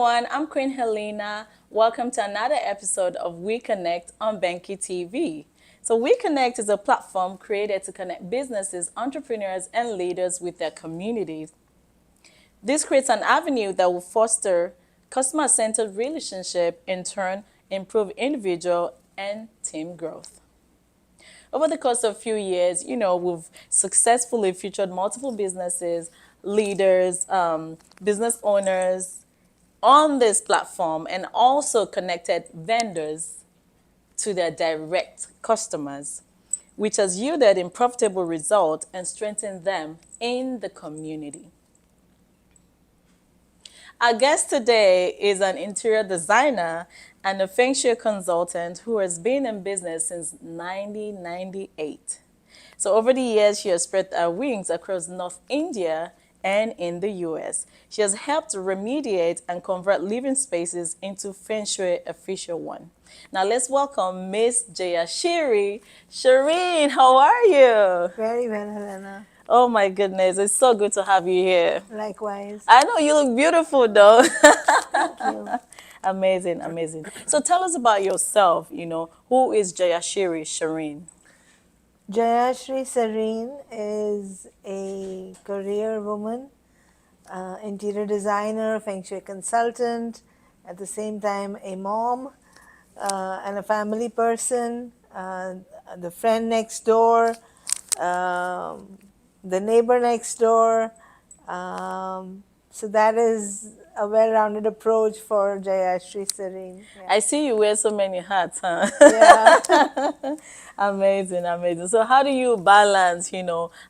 everyone, I'm Queen Helena. Welcome to another episode of We Connect on BankyTV. So We Connect is a platform created to connect businesses, entrepreneurs, and leaders with their communities. This creates an avenue that will foster customer-centered relationship, in turn, improve individual and team growth. Over the course of a few years, we've successfully featured multiple businesses, leaders, business owners on this platform, and also connected vendors to their direct customers, which has yielded in profitable results and strengthened them in the community. Our guest today is an interior designer and a Feng Shui consultant who has been in business since 1998. So over the years, she has spread her wings across North India and in the US. She has helped remediate and convert living spaces into Feng Shui official one. Now let's welcome Miss Jayashri. Sareen, how are you? Very well, Helena. Oh my goodness, it's so good to have you here. Likewise. I know you look beautiful though. Thank you. Amazing, amazing. So tell us about yourself, who is Jayashri Sareen? Jayashri Sareen is a career woman, interior designer, Feng Shui consultant, at the same time a mom and a family person, the friend next door, the neighbor next door. So that is a well-rounded approach for Jayashri Sareen. Yeah. I see you wear so many hats, huh? Yeah. Amazing, amazing. So how do you balance,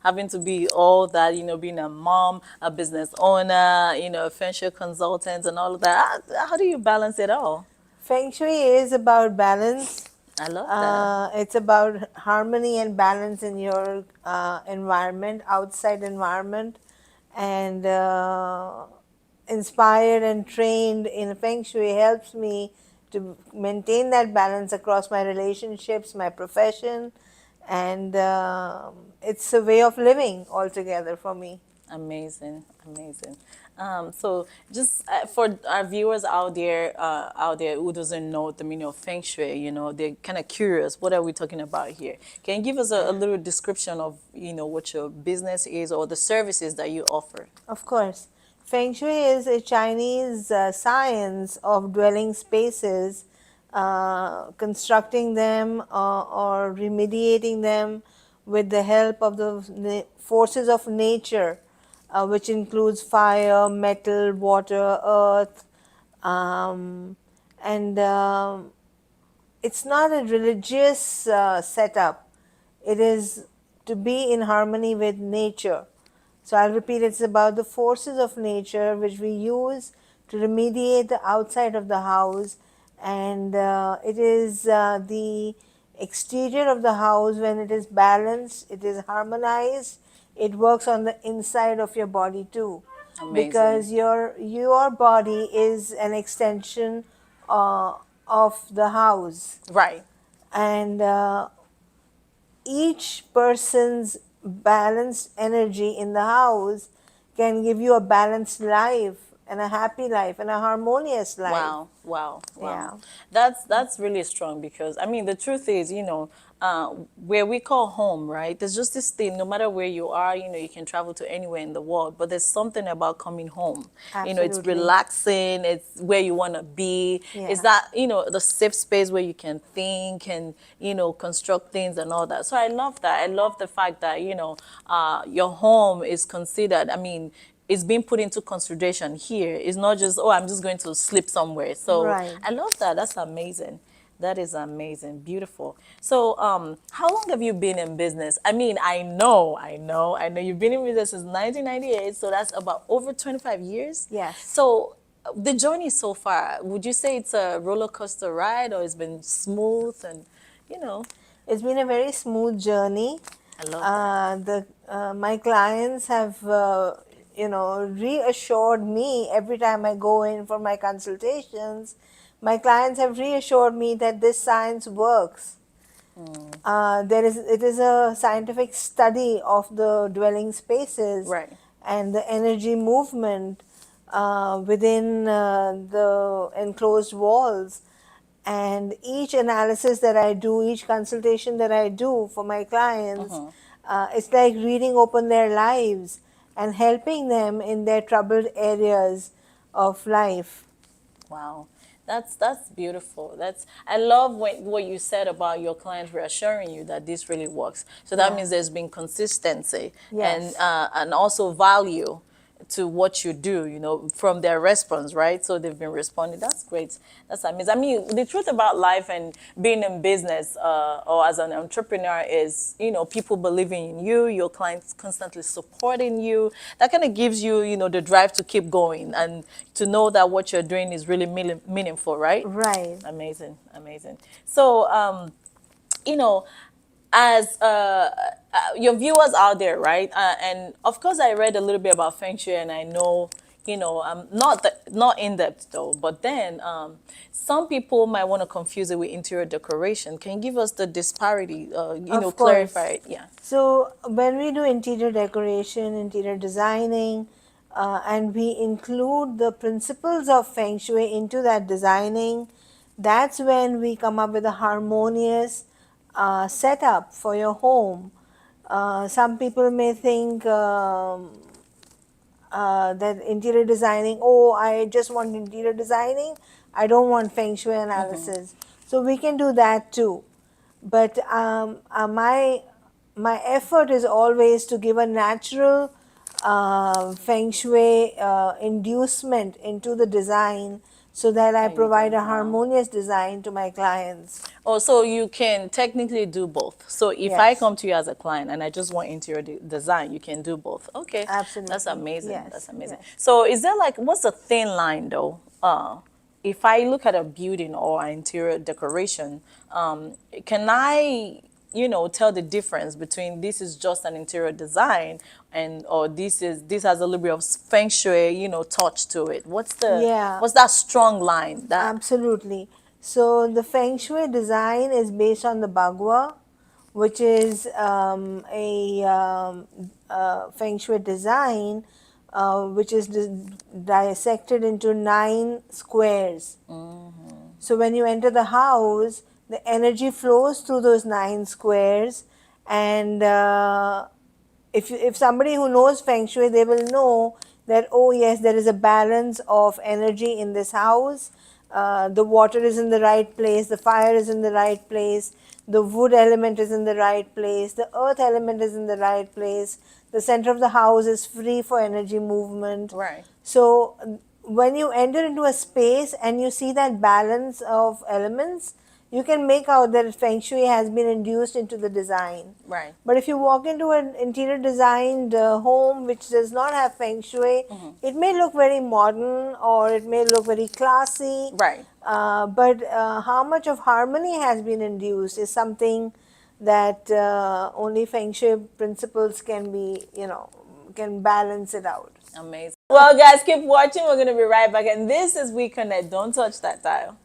having to be all that, being a mom, a business owner, a Feng Shui consultant and all of that? How do you balance it all? Feng Shui is about balance. I love that. It's about harmony and balance in your environment, outside environment, and inspired and trained in Feng Shui helps me to maintain that balance across my relationships, my profession, and it's a way of living altogether for me. Amazing, amazing. So just for our viewers out there who doesn't know the meaning of Feng Shui, they're kind of curious. What are we talking about here? Can you give us a little description of, what your business is or the services that you offer? Of course. Feng Shui is a Chinese science of dwelling spaces, constructing them or remediating them with the help of the forces of nature, which includes fire, metal, water, earth, and it's not a religious setup. It is to be in harmony with nature. So I'll repeat, it's about the forces of nature which we use to remediate the outside of the house, and it is the exterior of the house. When it is balanced, it is harmonized, it works on the inside of your body too. Amazing. Because your body is an extension of the house. Right. And each person's balanced energy in the house can give you a balanced life and a happy life and a harmonious life. Wow, wow, Yeah. wow. That's really strong because, the truth is, where we call home, right? There's just this thing, no matter where you are, you can travel to anywhere in the world, but there's something about coming home. It's Absolutely. relaxing, it's where you want to be. Yeah. It's that, the safe space where you can think and, construct things and all that. So I love that. I love the fact that, your home is considered, it's being put into consideration here. It's not just, oh, I'm just going to sleep somewhere. So Right. I love that. That's amazing. That is amazing. Beautiful. So how long have you been in business? I know you've been in business since 1998. So that's about over 25 years. Yes. So the journey so far, would you say it's a roller coaster ride or it's been smooth and, It's been a very smooth journey. I love that. My clients have reassured me every time I go in for my consultations. My clients have reassured me that this science works. It is a scientific study of the dwelling spaces, Right. and the energy movement within the enclosed walls. And each analysis that I do, each consultation that I do for my clients, it's like reading open their lives and helping them in their troubled areas of life. Wow, that's beautiful. That's I love what you said about your clients reassuring you that this really works. So that Yeah. means there's been consistency Yes. and also value to what you do, you know, from their response, right? So they've been responding. That's great. That's amazing. I mean, the truth about life and being in business or as an entrepreneur is, you know, people believing in you, your clients constantly supporting you. That kind of gives you, you know, the drive to keep going and to know that what you're doing is really meaningful, right? Right. Amazing, amazing. So, you know, as your viewers out there, right? And of course, I read a little bit about Feng Shui, and I know, you know, not in depth though. But then, some people might want to confuse it with interior decoration. Can you give us the disparity? Of Clarify course. it. Yeah. So when we do interior decoration, interior designing, and we include the principles of Feng Shui into that designing, that's when we come up with a harmonious setup for your home. Some people may think that interior designing, oh, I just want interior designing, I don't want Feng Shui analysis. So we can do that too. But my effort is always to give a natural Feng Shui inducement into the design so that I There you provide go. a Wow. harmonious design to my clients. Oh, so you can technically do both. So if I Yes, come to you as a client and I just want interior design, you can do both. Okay, that's absolutely. amazing. That's Yes, amazing. yes. So is there like what's the thin line though? If I look at a building or an interior decoration, can I, you know, tell the difference between this is just an interior design and or this has a little bit of feng shui, you know, touch to it? Yeah, What's that strong line that? absolutely. So the Feng Shui design is based on the Bagua, which is a Feng Shui design which is dissected into 9 squares. So when you enter the house, the energy flows through those 9 squares, and if somebody who knows Feng Shui, they will know that, oh yes, there is a balance of energy in this house. The water is in the right place, the fire is in the right place, the wood element is in the right place, the earth element is in the right place, the center of the house is free for energy movement. Right. So when you enter into a space and you see that balance of elements, you can make out that Feng Shui has been induced into the design. Right. But if you walk into an interior designed home which does not have Feng Shui, it may look very modern or it may look very classy. Right. But how much of harmony has been induced is something that only Feng Shui principles can be, can balance it out. Amazing. Well, guys, keep watching. We're going to be right back. And this is We Connect. Don't touch that dial.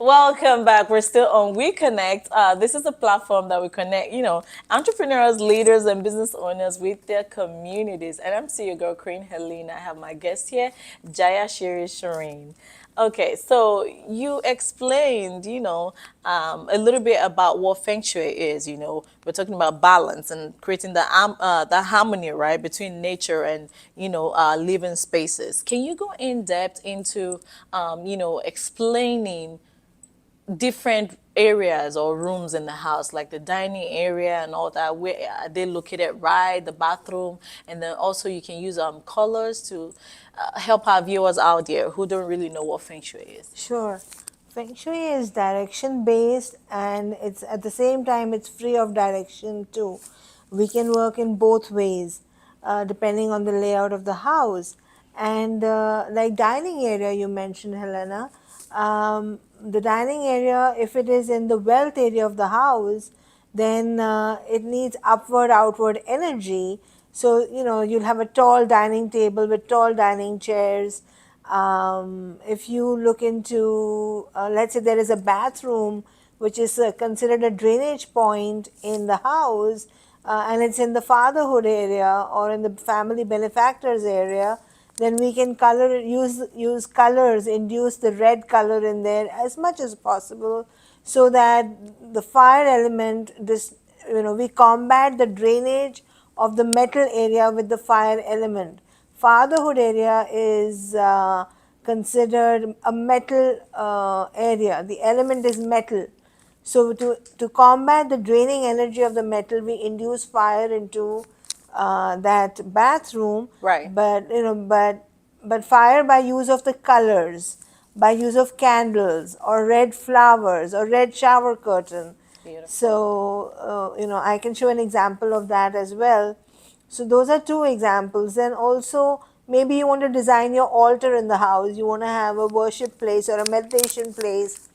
Welcome back. We're still on We Connect. This is a platform that we connect, you know, entrepreneurs, leaders, and business owners with their communities. And I'm your girl, Queen Helena. I have my guest here, Jayashri Sareen. Okay, so you explained, you know, a little bit about what Feng Shui is. You know, we're talking about balance and creating the harmony, right, between nature and living spaces. Can you go in depth into, explaining different areas or rooms in the house, like the dining area and all that? Where are they located? Right, the bathroom, and then also you can use colors to help our viewers out there who don't really know what Feng Shui is. Sure. Feng Shui is direction based, and it's at the same time it's free of direction too. We can work in both ways depending on the layout of the house. And like dining area you mentioned, Helena, The dining area, if it is in the wealth area of the house, then it needs upward outward energy. So you'll have a tall dining table with tall dining chairs. If you look into, let's say there is a bathroom which is considered a drainage point in the house, and it's in the fatherhood area or in the family benefactors area, then we can use colors, induce the red color in there as much as possible, so that the fire element, this we combat the drainage of the metal area with the fire element. Fatherhood area is considered a metal area. The element is metal. So to combat the draining energy of the metal, we induce fire into that bathroom. Right. But but fire by use of the colors, by use of candles or red flowers or red shower curtain. Beautiful. So I can show an example of that as well. So those are two examples. Then also, maybe you want to design your altar in the house. You want to have a worship place or a meditation place.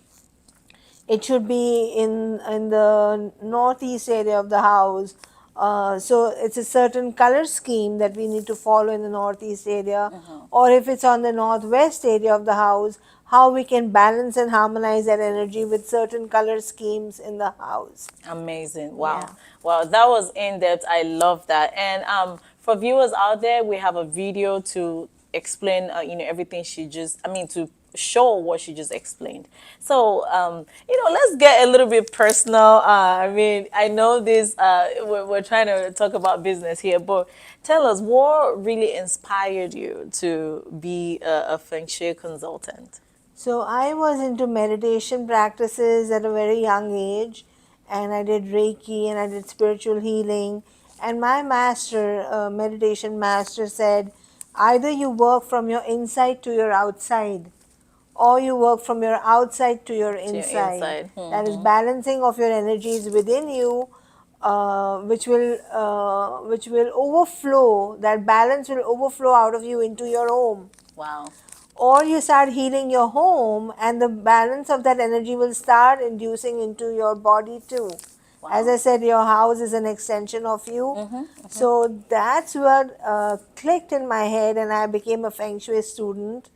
It should be in the northeast area of the house. So it's a certain color scheme that we need to follow in the northeast area. Or if it's on the northwest area of the house, how we can balance and harmonize that energy with certain color schemes in the house. Amazing. Wow. Yeah. Wow, that was in depth. I love that. And for viewers out there, we have a video to explain, everything she just, to show what she just explained. So, let's get a little bit personal. I know this, we're trying to talk about business here, but tell us what really inspired you to be a Feng Shui consultant? So I was into meditation practices at a very young age, and I did Reiki and I did spiritual healing. And my master, meditation master, said either you work from your inside to your outside, or you work from your outside to your inside. inside. That is balancing of your energies within you, which will overflow. That balance will overflow out of you into your home. Wow. Or you start healing your home, and the balance of that energy will start inducing into your body too. Wow. As I said, your house is an extension of you. So that's what clicked in my head, and I became a Feng Shui student,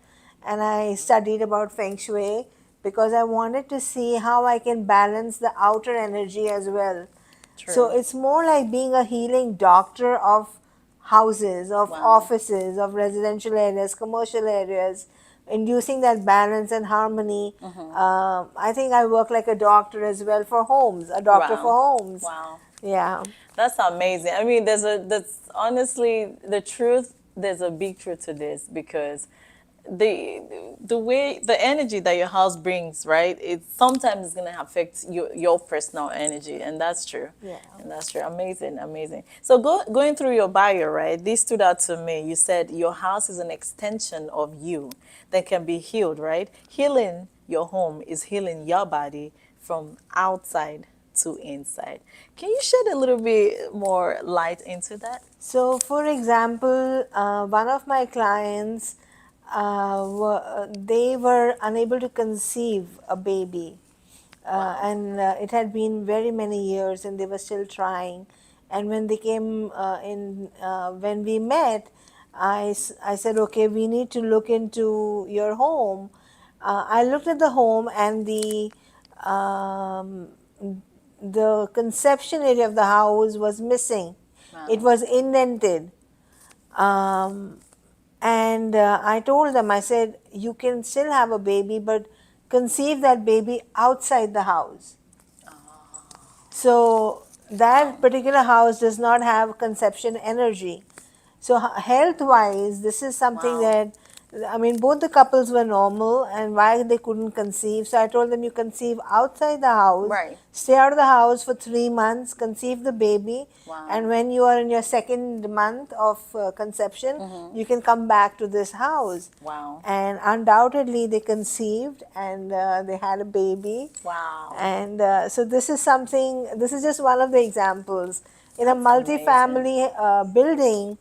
and I studied about Feng Shui because I wanted to see how I can balance the outer energy as well. True. So it's more like being a healing doctor of houses, of offices, of residential areas, commercial areas, inducing that balance and harmony. I think I work like a doctor as well for homes, a doctor for homes. Wow. Yeah. That's amazing. That's honestly the truth. There's a big truth to this, because the way the energy that your house brings, right? It sometimes is gonna affect your personal energy, and that's true. Yeah. And that's true. Amazing, amazing. So going through your bio, right? This stood out to me. You said your house is an extension of you that can be healed, right? Healing your home is healing your body from outside to inside. Can you shed a little bit more light into that? So, for example, one of my clients, they were unable to conceive a baby, and it had been very many years, and they were still trying. And when they came when we met, I said, okay, we need to look into your home. I looked at the home, and the conception area of the house was missing. It was indented. And I told them, I said, you can still have a baby, but conceive that baby outside the house. So that particular house does not have conception energy. So health-wise, this is something that, both the couples were normal, and why they couldn't conceive. So I told them, you conceive outside the house, stay out of the house for 3 months, conceive the baby, and when you are in your second month of conception, you can come back to this house. Wow. And undoubtedly, they conceived, and they had a baby. Wow. And so this is just one of the examples. In a multi-family building,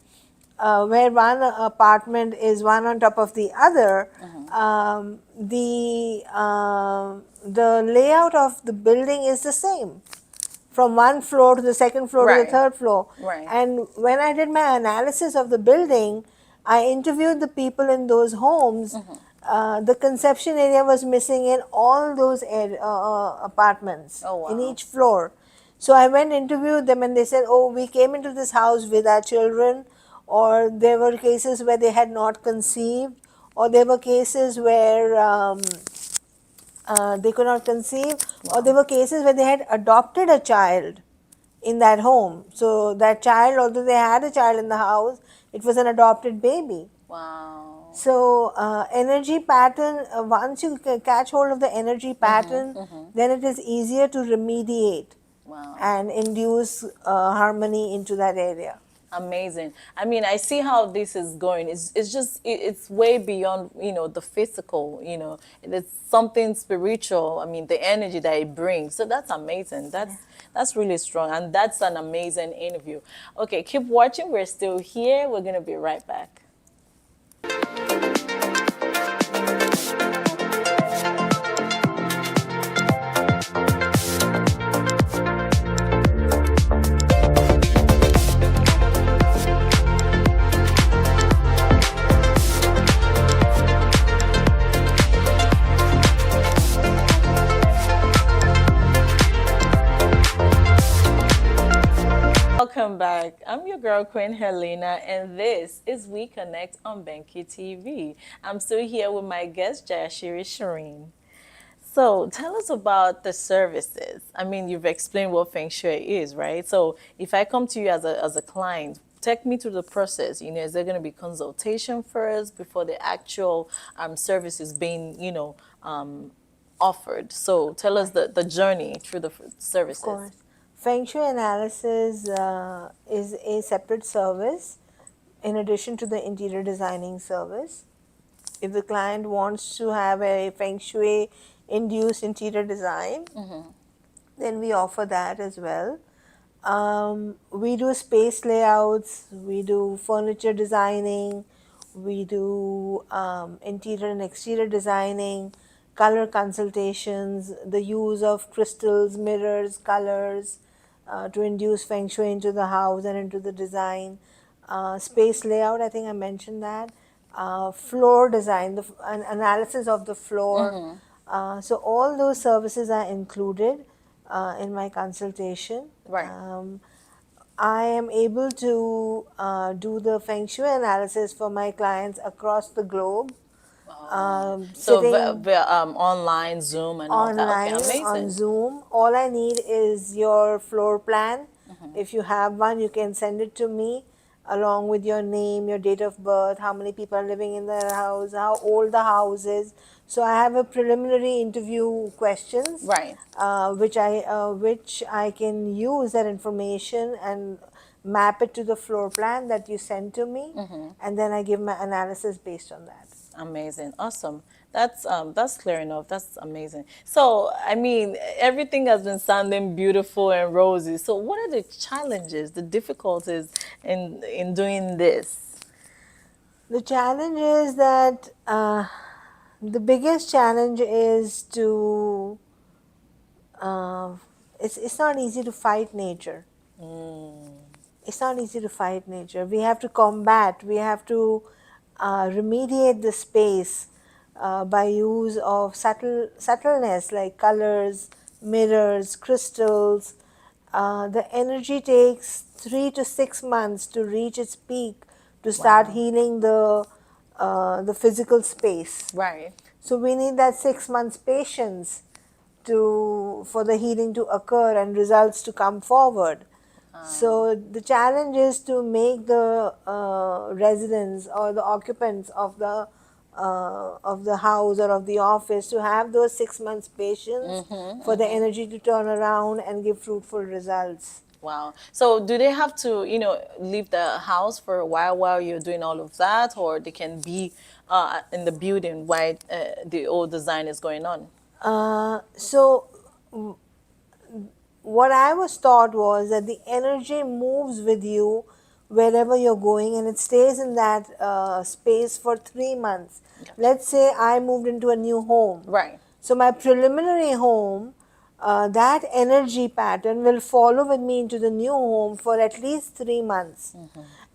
where one apartment is one on top of the other, the layout of the building is the same from one floor to the second floor to the Right. third floor. Right. And when I did my analysis of the building, I interviewed the people in those homes. The conception area was missing in all those apartments, Oh, in wow. each floor. So I went interviewed them and they said, oh, we came into this house with our children, or there were cases where they had not conceived, or there were cases where they could not conceive, or there were cases where they had adopted a child in that home. So that child, although they had a child in the house, it was an adopted baby. Wow. So energy pattern, once you catch hold of the energy pattern, then it is easier to remediate Wow. and induce harmony into that area. Amazing. I mean, I see how this is going. It's just it's way beyond, the physical, it's something spiritual. I mean, the energy that it brings. So that's amazing. That's really strong, and that's an amazing interview. Okay, keep watching. We're still here. We're going to be right back. Welcome back. I'm your girl, Queen Helena, and this is We Connect on Banky TV. I'm still here with my guest, Jayashri Sareen. So tell us about the services. I mean, you've explained what Feng Shui is, right? So if I come to you as a client, take me through the process. Is there going to be consultation first before the actual service is being, offered? So tell us the journey through the services. Of course. Feng Shui analysis is a separate service in addition to the interior designing service. If the client wants to have a Feng Shui induced interior design, then we offer that as well. We do space layouts, we do furniture designing, we do interior and exterior designing, color consultations, the use of crystals, mirrors, colors to induce Feng Shui into the house and into the design. Space layout, I think I mentioned that. Floor design, an analysis of the floor. So all those services are included in my consultation. Right. I am able to do the Feng Shui analysis for my clients across the globe. So Sitting via, online, Zoom, and all that. Okay, online on amazing. Zoom. All I need is your floor plan. If you have one, you can send it to me along with your name, your date of birth, how many people are living in the house, how old the house is. So I have a preliminary interview questions, Right. which I can use that information and map it to the floor plan that you send to me, and then I give my analysis based on that. Amazing. Awesome. That's clear enough. That's amazing. So, I mean, everything has been sounding beautiful and rosy. So, what are the challenges, the difficulties in doing this? The challenge is that the biggest challenge is to it's not easy to fight nature. It's not easy to fight nature. We have to combat. We have to remediate the space by use of subtleness like colors, mirrors, crystals. The energy takes 3 to 6 months to reach its peak to start healing the physical space. Right. So we need that 6 months patience for the healing to occur and results to come forward. So the challenge is to make the residents or the occupants of the house or of the office to have those 6 months patience for the energy to turn around and give fruitful results. Wow. So, do they have to, leave the house for a while you're doing all of that, or they can be in the building while the old design is going on? So what I was taught was that the energy moves with you wherever you're going, and it stays in that space for 3 months. Let's say I moved into a new home. Right. So my preliminary home, that energy pattern will follow with me into the new home for at least 3 months.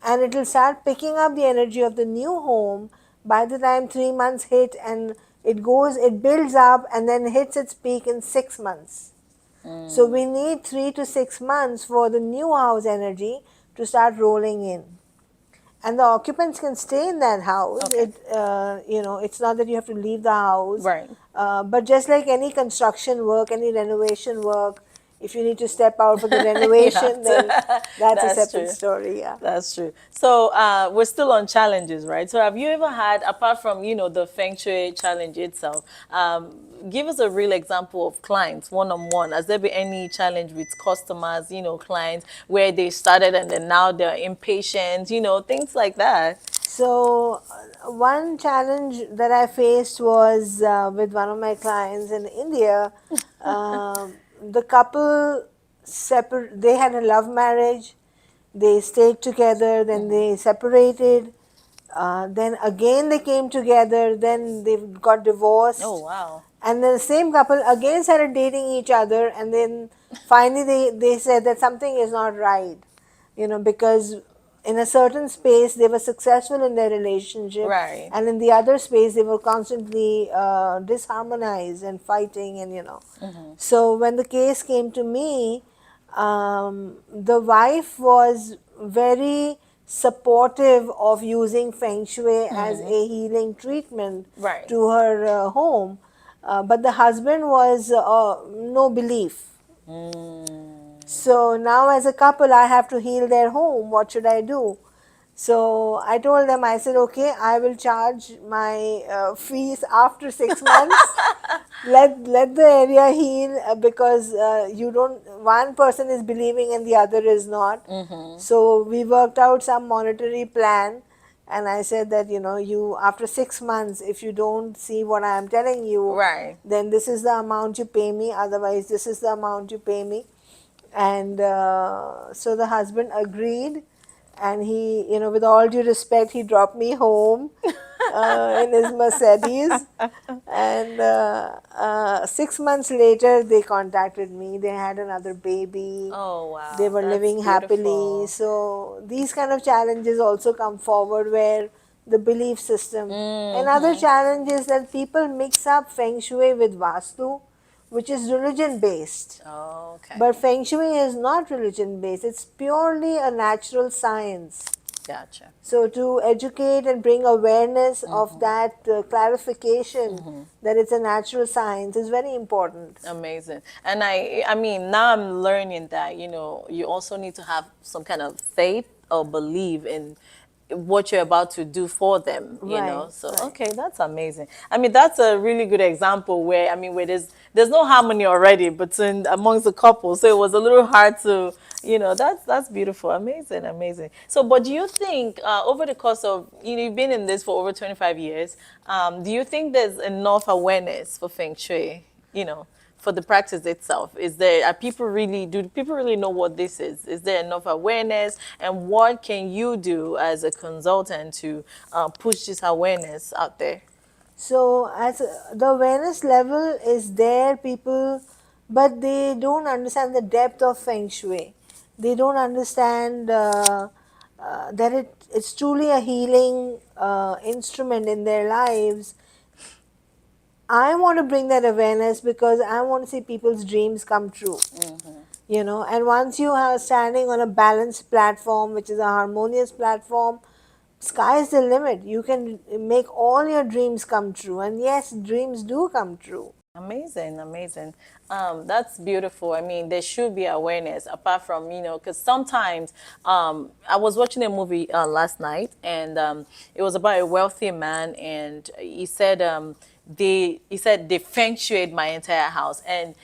And it will start picking up the energy of the new home by the time 3 months hit, and it builds up and then hits its peak in 6 months. So we need 3 to 6 months for the new house energy to start rolling in, and the occupants can stay in that house. Okay. It's not that you have to leave the house. Right. But just like any construction work, any renovation work, if you need to step out for the You have renovation, then to. that's a That's separate true. story. Yeah. That's true. So we're still on challenges, right? So have you ever had, apart from the Feng Shui challenge itself, give us a real example of clients one-on-one. Has there been any challenge with customers, clients where they started and then now they're impatient, things like that? So one challenge that I faced was with one of my clients in India. The couple they had a love marriage. They stayed together, then they separated. Then again they came together. Then they got divorced. Oh, wow. And then the same couple again started dating each other, and then finally they said that something is not right, because in a certain space they were successful in their relationship, Right. and in the other space they were constantly disharmonized and fighting, and. So when the case came to me, the wife was very supportive of using Feng Shui as a healing treatment Right. to her home, but the husband was no belief. So now, as a couple, I have to heal their home. What should I do? So I told them, I said, okay, I will charge my fees after 6 months. Let the area heal, because one person is believing and the other is not. So we worked out some monetary plan, and I said that you after 6 months, if you don't see what I am telling you, Right. then this is the amount you pay me. Otherwise, this is the amount you pay me. And so the husband agreed, and he, with all due respect, he dropped me home in his Mercedes. And 6 months later, they contacted me. They had another baby. Oh, wow. They were That's living happily. beautiful. So these kind of challenges also come forward, where the belief system. Another challenge is that people mix up Feng Shui with Vastu, which is religion based. Oh, okay. But Feng Shui is not religion based, it's purely a natural science. Gotcha. So, to educate and bring awareness of that clarification that it's a natural science is very important. Amazing. And I mean, now I'm learning that, you also need to have some kind of faith or believe in what you're about to do for them, Right, So, right. okay, that's amazing. I mean, that's a really good example where there's no harmony already between amongst the couple. So it was a little hard to, that's beautiful. Amazing, amazing. So, but do you think over the course of, you've been in this for over 25 years, do you think there's enough awareness for Feng Shui, for the practice itself? Do people really know what this is? Is there enough awareness? And what can you do as a consultant to push this awareness out there? So, as the awareness level is there, people, but they don't understand the depth of Feng Shui. They don't understand that it's truly a healing instrument in their lives. I want to bring that awareness because I want to see people's dreams come true. And once you are standing on a balanced platform, which is a harmonious platform, sky's the limit. You can make all your dreams come true. And yes, dreams do come true. Amazing, amazing. That's beautiful. I mean, there should be awareness apart from, because sometimes I was watching a movie last night, and it was about a wealthy man, and he said they feng shuied my entire house, and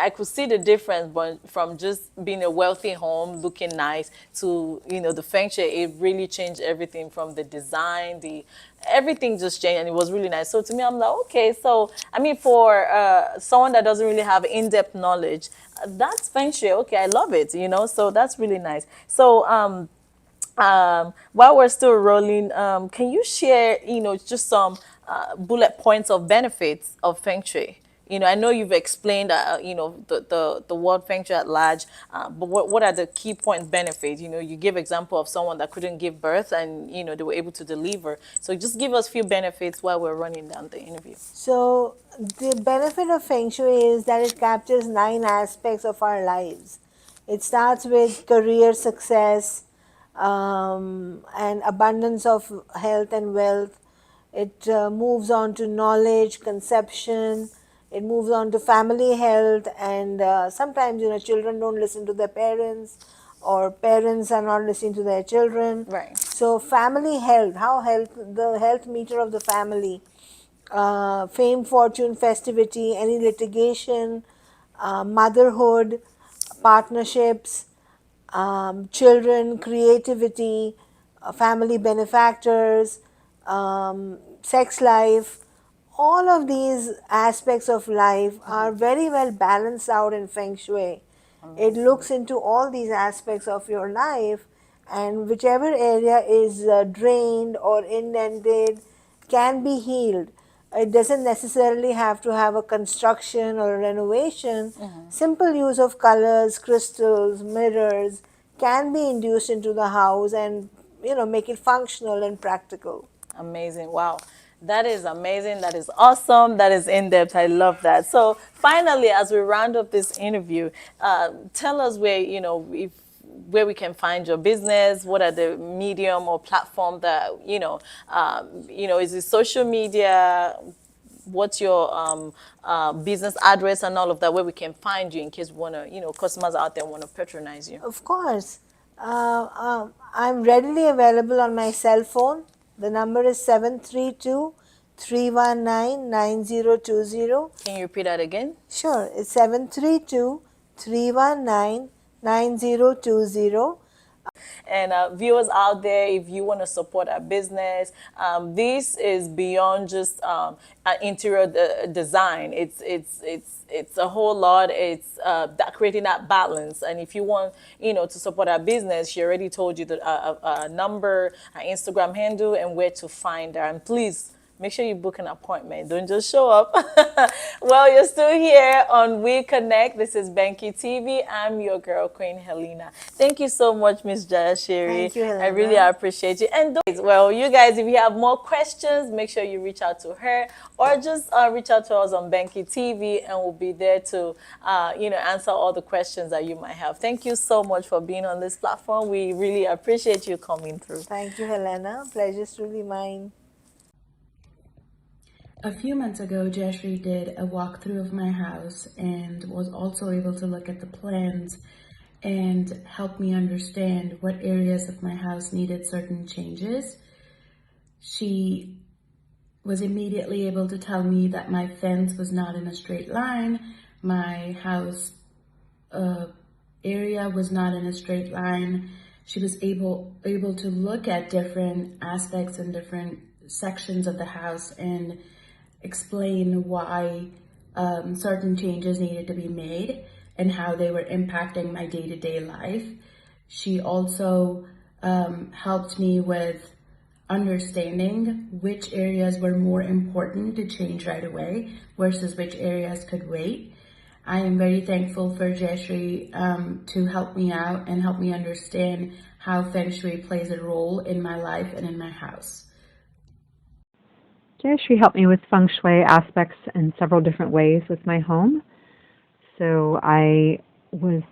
I could see the difference, but from just being a wealthy home looking nice to the feng shui. It really changed everything, from the design, the everything just changed, and it was really nice. So to me, I'm like, okay, so I mean, for someone that doesn't really have in-depth knowledge, that's feng shui. Okay, I love it, so that's really nice. So While we're still rolling, can you share, just some bullet points of benefits of Feng Shui? I know you've explained, the word Feng Shui at large, but what are the key point benefits? You give example of someone that couldn't give birth and, they were able to deliver. So just give us few benefits while we're running down the interview. So the benefit of Feng Shui is that it captures 9 aspects of our lives. It starts with career success and abundance of health and wealth. It moves on to knowledge, conception. It moves on to family health, and sometimes children don't listen to their parents, or parents are not listening to their children. Right. So family health, the health meter of the family, fame, fortune, festivity, any litigation, motherhood, partnerships, children, creativity, family benefactors, sex life. All of these aspects of life are very well balanced out in Feng Shui. It looks into all these aspects of your life, and whichever area is drained or indented can be healed. It doesn't necessarily have to have a construction or a renovation. Simple use of colors, crystals, mirrors can be induced into the house and make it functional and practical. Amazing. Wow. That is amazing. That is awesome. That is in depth. I love that. So finally, as we round up this interview, tell us where, where we can find your business. What are the medium or platform that, is it social media? What's your business address and all of that, where we can find you in case we want to, customers out there want to patronize you? Of course. I'm readily available on my cell phone. The number is 732-319-9020. Can you repeat that again? Sure, it's 732-319-9020. And viewers out there, if you want to support our business, this is beyond just interior design. It's a whole lot. It's creating that balance. And if you want, to support our business, she already told you the number, our Instagram handle, and where to find her. And please, make sure you book an appointment. Don't just show up. Well, you're still here on We Connect. This is Banky TV. I'm your girl, Queen Helena. Thank you so much, Miss Jayashri. Thank you, Helena. I really appreciate you. And well, you guys, if you have more questions, make sure you reach out to her or just reach out to us on Banky TV, and we'll be there to, answer all the questions that you might have. Thank you so much for being on this platform. We really appreciate you coming through. Thank you, Helena. Pleasure's truly mine. A few months ago, Jayashri did a walkthrough of my house and was also able to look at the plans and help me understand what areas of my house needed certain changes. She was immediately able to tell me that my fence was not in a straight line, my house area was not in a straight line. She was able to look at different aspects and different sections of the house and explain why certain changes needed to be made and how they were impacting my day-to-day life. She also helped me with understanding which areas were more important to change right away versus which areas could wait. I am very thankful for Jayashri to help me out and help me understand how Feng Shui plays a role in my life and in my house. Jayashri helped me with feng shui aspects in several different ways with my home. So I was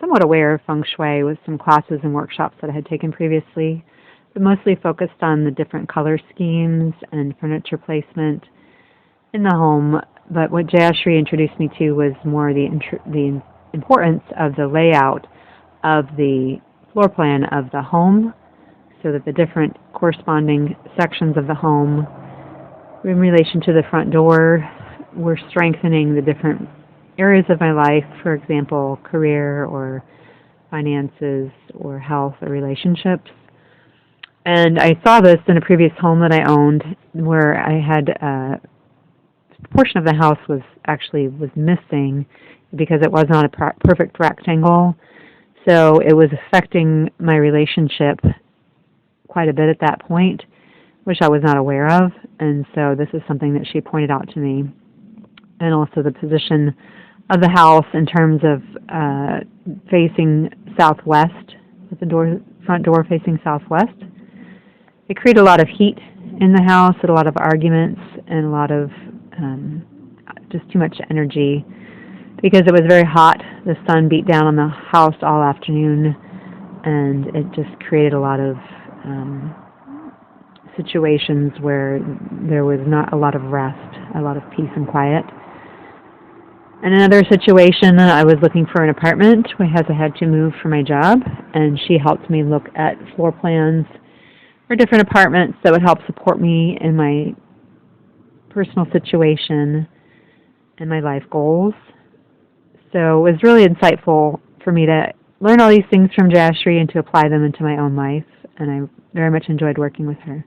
somewhat aware of feng shui with some classes and workshops that I had taken previously, but mostly focused on the different color schemes and furniture placement in the home. But what Jayashri introduced me to was more the importance of the layout of the floor plan of the home, so that the different corresponding sections of the home in relation to the front door were strengthening the different areas of my life, for example, career or finances or health or relationships. And I saw this in a previous home that I owned where I had a portion of the house was missing because it was not a perfect rectangle. So it was affecting my relationship quite a bit at that point, which I was not aware of. And so this is something that she pointed out to me. And also the position of the house in terms of facing southwest, with the front door facing southwest. It created a lot of heat in the house, and a lot of arguments, and a lot of just too much energy because it was very hot. The sun beat down on the house all afternoon, and it just created a lot of situations where there was not a lot of rest, a lot of peace and quiet. In another situation, I was looking for an apartment because I had to move for my job, and she helped me look at floor plans for different apartments that would help support me in my personal situation and my life goals. So it was really insightful for me to learn all these things from Jayashri and to apply them into my own life, and I very much enjoyed working with her.